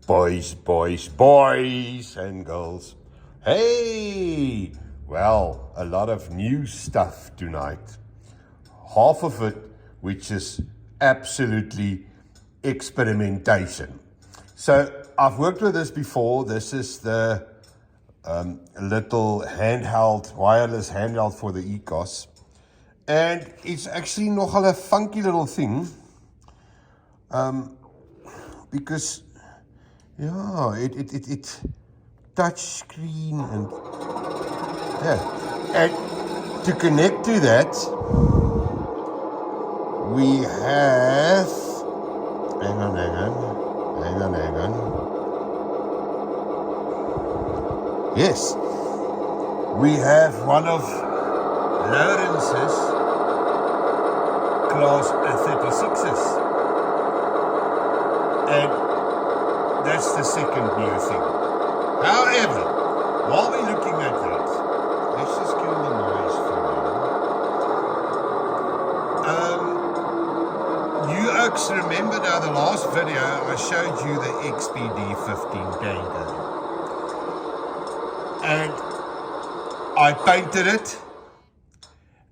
Boys and girls. Hey, well, a lot of new stuff tonight. Half of it, which is absolutely experimentation. So I've worked with this before. This is the little handheld, wireless handheld for the ECOS. And it's actually nogal a funky little thing. Because yeah, it touch screen and yeah. And to connect to that, we have hang on. Yes, we have one of Lawrence's class 36s. And that's the second new thing. However, while we're looking at that, let's just kill the noise for now. You oaks remember now the last video I showed you the XPD-15 tanker. And I painted it.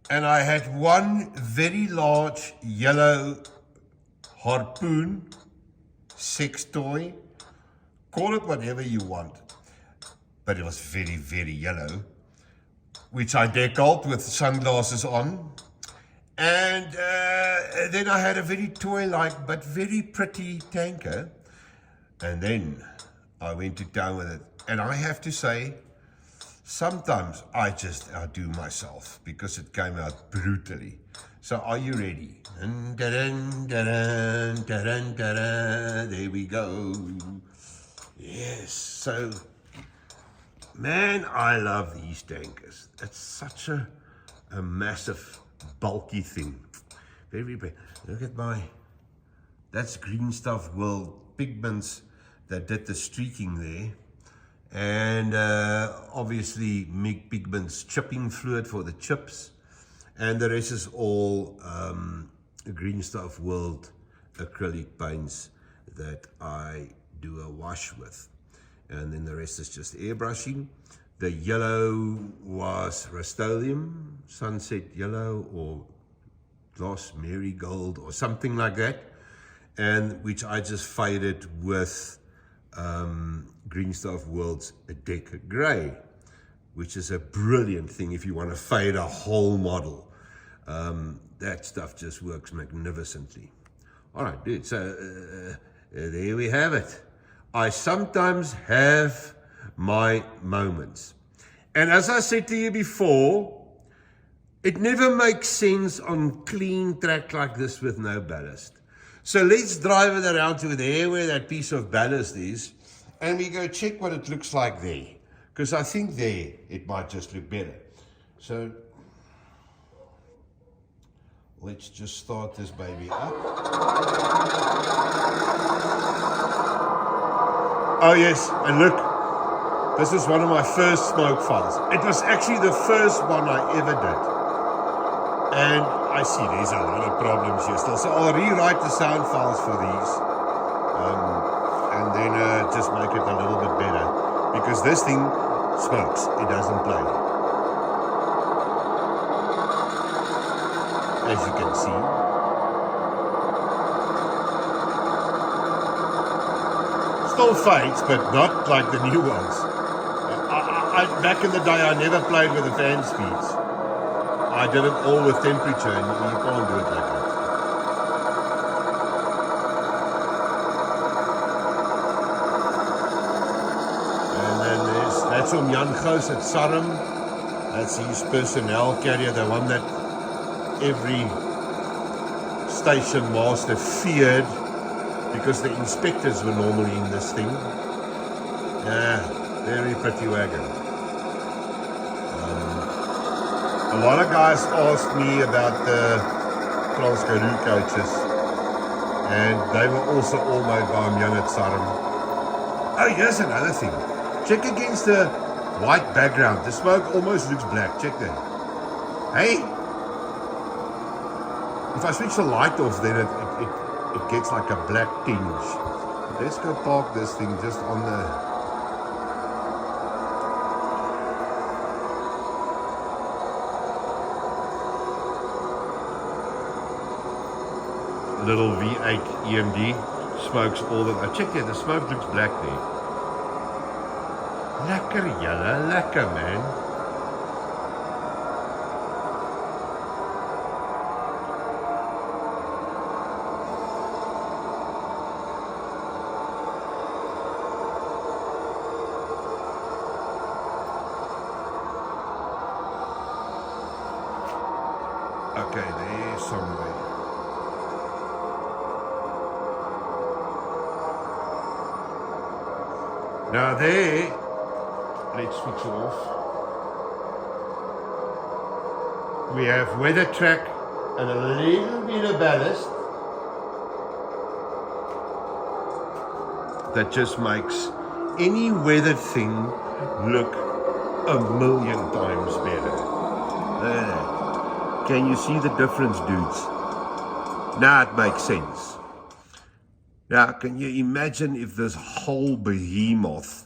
And I had one very large yellow harpoon sex toy. Call it whatever you want. But it was very, very yellow, which I deckled with sunglasses on. And then I had a very toy-like but very pretty tanker. And then I went to town with it. And I have to say, sometimes I just outdo myself because it came out brutally. So are you ready? There we go. Yes, so, man, I love these tankers. It's such a massive, bulky thing. Very big. Look at that's Green Stuff World pigments that did the streaking there. And obviously Mig Pigments chipping fluid for the chips. And the rest is all Green Stuff World acrylic paints that I do a wash with. And then the rest is just airbrushing. The yellow was Rust-Oleum, Sunset Yellow, or Gloss Marigold, or something like that. And which I just faded with Green Stuff World's Decker Grey, which is a brilliant thing if you want to fade a whole model. That stuff just works magnificently. All right, dude, so there we have it. I sometimes have my moments. And as I said to you before, it never makes sense on clean track like this with no ballast. So let's drive it around to there where that piece of ballast is, and we go check what it looks like there. Because I think there it might just look better. So let's just start this baby up. Oh yes, and look, this is one of my first smoke files. It was actually the first one I ever did. And I see there's a lot of problems here still. So I'll rewrite the sound files for these. And then just make it a little bit better. Because this thing smokes, it doesn't play. As you can see. Still fades, but not like the new ones. Back in the day, I never played with the fan speeds. I did it all with temperature, and you can't do it like that. And then that's from Jan Gous at Sarum. That's his personnel carrier, the one that every station master feared because the inspectors were normally in this thing. Yeah, very pretty wagon. A lot of guys asked me about the Transkaroo coaches, and they were also all made by Jan at Sarum. Oh, here's another thing. Check against the white background. The smoke almost looks black. Check that. Hey, if I switch the light off, then it gets like a black tinge. Let's go park this thing just on the little V8 EMD. Smokes all the... Check here, the smoke looks black there. Lekker julle, lekker man. Okay, there's somewhere. Now there, let's switch it off. We have weather track and a little bit of ballast that just makes any weathered thing look a million times better. Can you see the difference, dudes? Now it makes sense. Now, can you imagine if this whole behemoth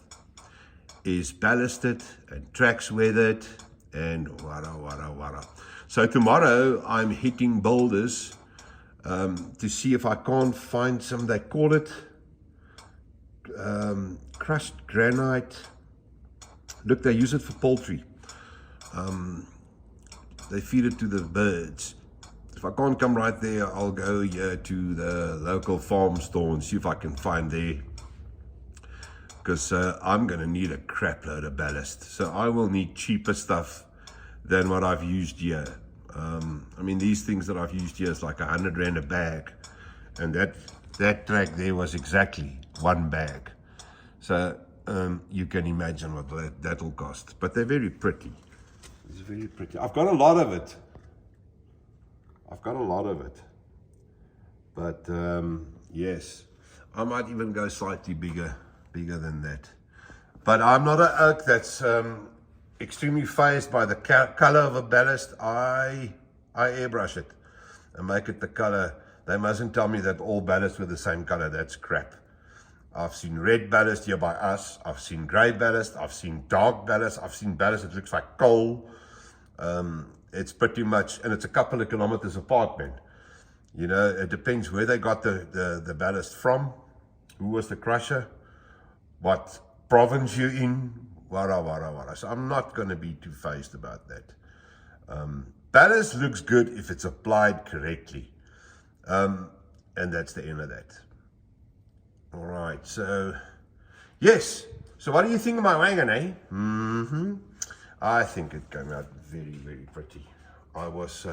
is ballasted and tracks weathered and wara. So tomorrow I'm hitting boulders to see if I can't find some, they call it crushed granite. Look, they use it for poultry. They feed it to the birds. If I can't come right there, I'll go here to the local farm store and see if I can find there. Because I'm going to need a crap load of ballast. So I will need cheaper stuff than what I've used here. I mean, these things that I've used here is like 100 Rand a bag. And that track there was exactly one bag. So you can imagine what that will cost. But they're very pretty. It's very pretty. I've got a lot of it. But yes, I might even go slightly bigger than that. But I'm not an oak that's extremely fazed by the color of a ballast. I airbrush it and make it the color. They mustn't tell me that all ballasts were the same color. That's crap. I've seen red ballast here by us. I've seen gray ballast. I've seen dark ballast. I've seen ballast that looks like coal. It's pretty much, and it's a couple of kilometers apart, man. You know, it depends where they got the ballast from, who was the crusher, what province you're in, wara. So I'm not going to be too phased about that. Ballast looks good if it's applied correctly. And that's the end of that. All right, so, yes. So what do you think of my wagon, eh? I think it came out very, very pretty. I was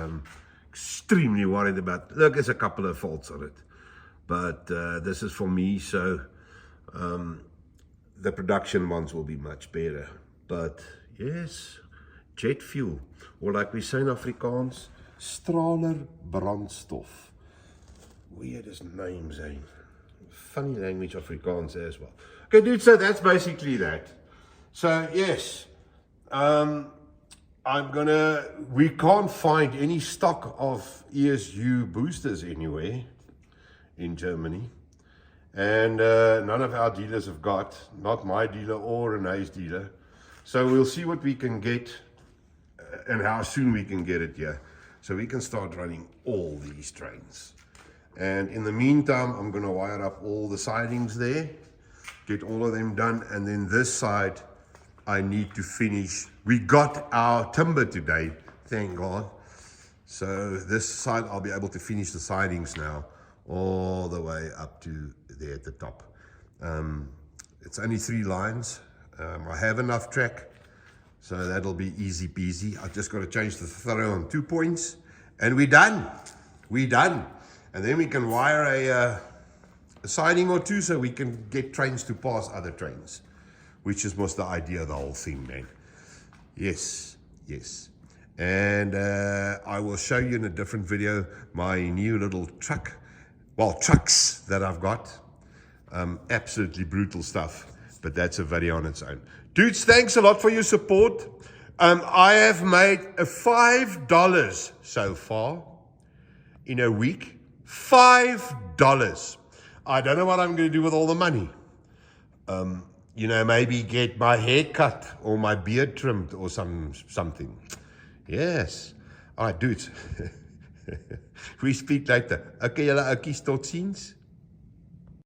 extremely worried about, look, there's a couple of faults on it, but this is for me, so the production ones will be much better. But yes, jet fuel, or like we say in Afrikaans, straler brandstof. Weirdest names, eh? Funny language Afrikaans as well. Okay, dude, so that's basically that. So yes, we can't find any stock of ESU boosters anywhere in Germany. And none of our dealers have got, not my dealer or Renee's dealer. So we'll see what we can get and how soon we can get it here. So we can start running all these trains. And in the meantime, I'm going to wire up all the sidings there, get all of them done. And then this side, I need to finish. We got our timber today, thank God. So this side, I'll be able to finish the sidings now, all the way up to there at the top. It's only 3 lines. I have enough track, so that'll be easy peasy. I've just got to change the throw on 2 points, and we're done. We're done. And then we can wire a siding or 2 so we can get trains to pass other trains, which is most the idea of the whole thing, man. Yes, yes. And I will show you in a different video my new little truck, well, trucks that I've got. Absolutely brutal stuff, but that's a video on its own. Dudes, thanks a lot for your support. I have made $5 so far in a week. $5. I don't know what I'm going to do with all the money. Maybe get my hair cut or my beard trimmed or something. Yes. All right, dudes. We speak later. Okay, julle oukies, tot ziens.